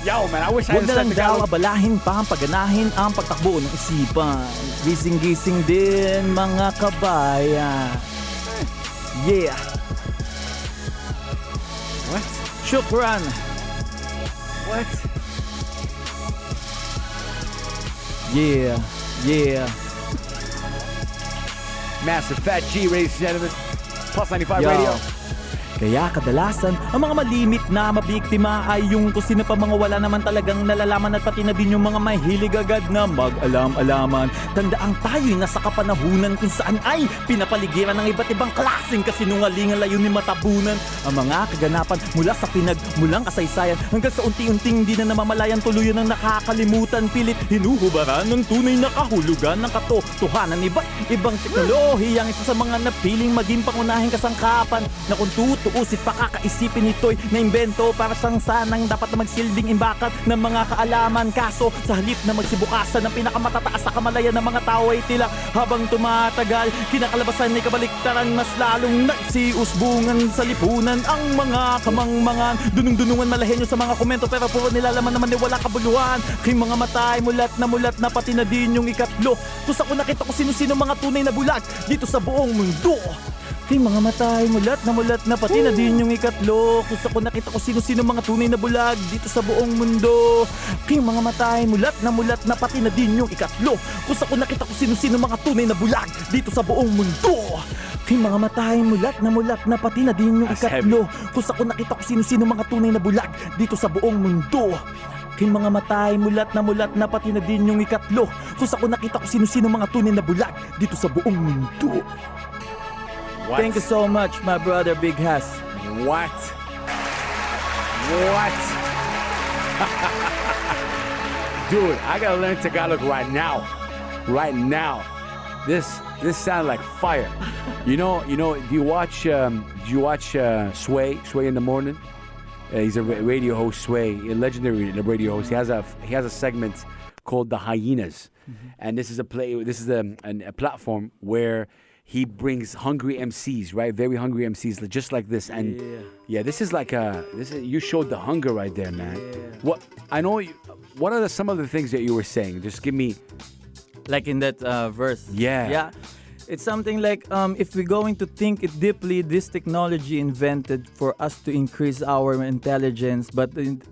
Yo, man, I wish I Huwag na lang understood daw Tagalog. abalahin pa ang paganahin ang pagtakbo ng isipan. Gising-gising din mga kabayan. Yeah. What? Shukran. What? Yeah. Massive PHAT G, ladies and gentlemen. Plus 95 Yo. Radio. Kaya kadalasan, ang mga malimit na mabiktima ay yung kung sino pa mga wala naman talagang nalalaman at pati na din yung mga mahilig agad na mag-alam-alaman. Tandaang tayo'y nasa kapanahunan kung saan ay pinapaligiran ng iba't ibang klaseng kasinungalingan layunin matabunan. Ang mga kaganapan mula sa mulang kasaysayan hanggang sa unti-unting di na namamalayan tuluyan ng nakakalimutan pilit hinuhubaran ng tunay na kahulugan ng katotohanan iba't ibang teknolohiyang isa sa mga napiling maging pangunahing kasangkapan na kung tuusit pakakaisipin ito'y na imbento para sang sanang dapat na magsilbing imbakan ng mga kaalaman kaso sa halip na magsibukasan ng pinakamatataas sa kamalayan ng mga tao ay tila habang tumatagal kinakalabasan ay kabaliktaran mas lalong nagsiusbungan sa lipunan ang mga kamangmangan dunung-dunungan malahenyo sa mga komento pero puro nilalaman naman ni wala kabuluhan kay mga matay mulat na pati na din yung ikatlo kung sa ko nakita ko sino-sino mga tunay na bulag dito sa buong mundo. Kay mga matay, mulat na pati na din yung ikatlo. Kung sa ko nakita ko sino-sino mga tunay na bulag dito sa buong mundo. Kay mga matay, mulat na pati na din yung ikatlo. Kung sa ko nakita ko sino-sino mga tunay na bulag dito sa buong mundo. Kay mga matay, mulat na pati na din yung That's ikatlo. Kung sa ko nakita ko sino-sino mga tunay na bulag dito sa buong mundo. Kay mga matay, mulat na pati na din yung ikatlo. Kung sa ko nakita ko sino-sino mga tunay na bulag dito sa buong mundo. What? Thank you so much, my brother Big Has. What? Dude, I gotta learn Tagalog right now. This sounds like fire. You know, do you watch Sway in the morning? He's a radio host, Sway, a legendary radio host. He has a segment called The Hyenas. And this is a platform where he brings hungry MCs, right? Very hungry MCs, just like this. And yeah, this is you showed the hunger right there, man. What are some of the things that you were saying? Just give me, Like in that verse. Yeah. It's something like if we're going to think it deeply, this technology invented for us to increase our intelligence, but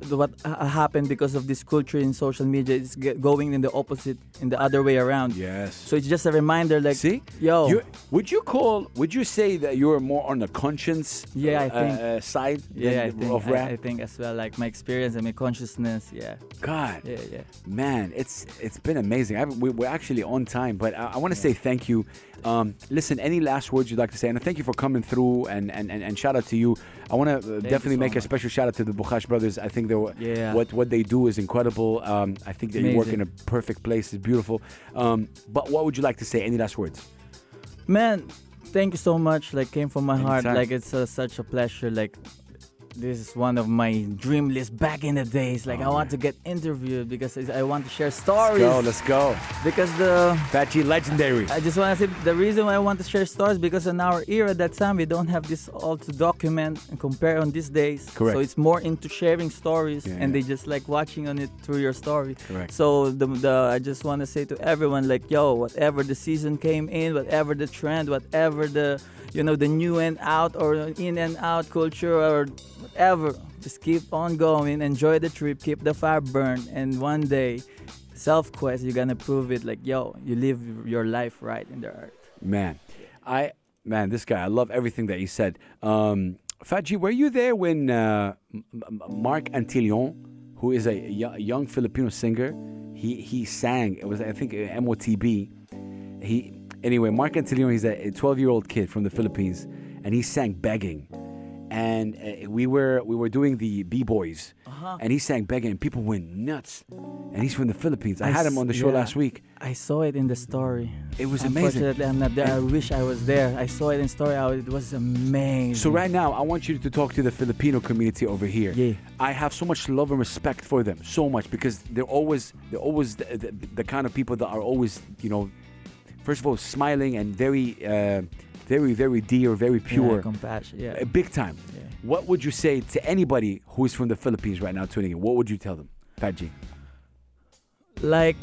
what happened because of this culture in social media is going in the opposite, in the other way around. Yes. So it's just a reminder, like, See? yo, Would you say that you're more on the conscience Yeah, I think. side yeah, of rap? I think as well, like my experience and my consciousness. Yeah, God. yeah. Man, it's been amazing. We're actually on time, but I want to say thank you. Listen, any last words you'd like to say? And thank you for coming through, and shout out to you. I want to definitely so make a much. special shout out to the Bukhash brothers. I think Yeah. what they do is incredible. I think that you work in Amazing. a perfect place. It's beautiful. But what would you like to say? Any last words? Man, thank you so much. Like, came from my heart. Anytime. Like, it's such a pleasure. Like, this is one of my dream lists back in the days. Like, I want to get interviewed because I want to share stories. Let's go. Because the Fat G legendary. I just want to say the reason why I want to share stories, because in our era that time we don't have this all to document and compare on these days. Correct. So it's more into sharing stories, Yeah, and yeah. they just like watching on it through your story. Correct. So I just want to say to everyone, like, yo, whatever the season came in, whatever the trend, whatever the the new and out or in and out culture or whatever, just keep on going, enjoy the trip, keep the fire burned, and one day, self-quest, you're gonna prove it. Like, yo, you live your life right in the earth. Man, this guy, I love everything that he said. Faji, were you there when Mark Antillon, who is a young Filipino singer, he sang, it was, I think, MOTB. Anyway, Mark Antillon, he's a 12-year-old kid from the Philippines, and he sang Begging. And we were doing the B-Boys, and he sang Begging, and people went nuts. And he's from the Philippines. I had him on the show last week. I saw it in the story. It was amazing. Unfortunately, I'm not there. I wish I was there. I saw it in story. It was amazing. So right now, I want you to talk to the Filipino community over here. Yeah. I have so much love and respect for them, so much, because they're always the kind of people that are always, first of all, smiling and very, very dear, very pure. Yeah, compassion. Yeah. Big time. Yeah. What would you say to anybody who is from the Philippines right now tuning in? What would you tell them, Paji? Like,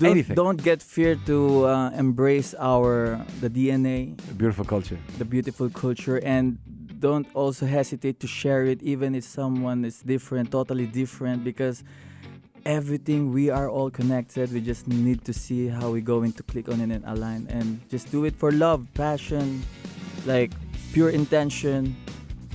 Anything. don't get fear to embrace the DNA, Beautiful culture. the beautiful culture, and don't also hesitate to share it, even if someone is different, totally different, because everything, we are all connected. We just need to see how we're going to click on it and align, and just do it for love, passion, like pure intention.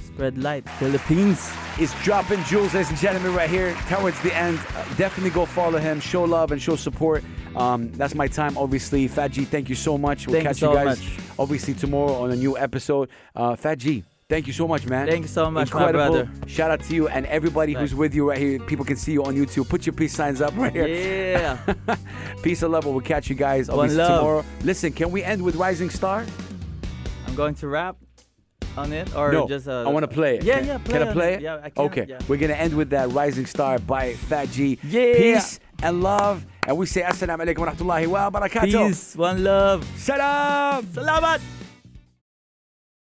Spread light. Philippines. Is dropping jewels, ladies and gentlemen, right here towards the end. Definitely go follow him, show love and show support. That's my time, obviously. Fat G, thank you so much. We'll Thank you catch so guys much. obviously tomorrow on a new episode. Fat G, thank you so much, man. Thank you so much, my Incredible. brother. Shout out to you and everybody who's with you right here. People can see you on YouTube. Put your peace signs up right here. Yeah. Peace and love. We'll catch you guys One obviously love. tomorrow. Listen, can we end with Rising Star? I'm going to rap on it, or No, just I want to play it. Yeah, Can- yeah, Can I on play it. it? Yeah, I can. Okay, Yeah. we're going to end with that Rising Star by Fat G. Yeah. Peace and love. And we say Assalamu alaikum wa rahmatullahi wa barakatuh. Peace, one love. Salam. Salamat.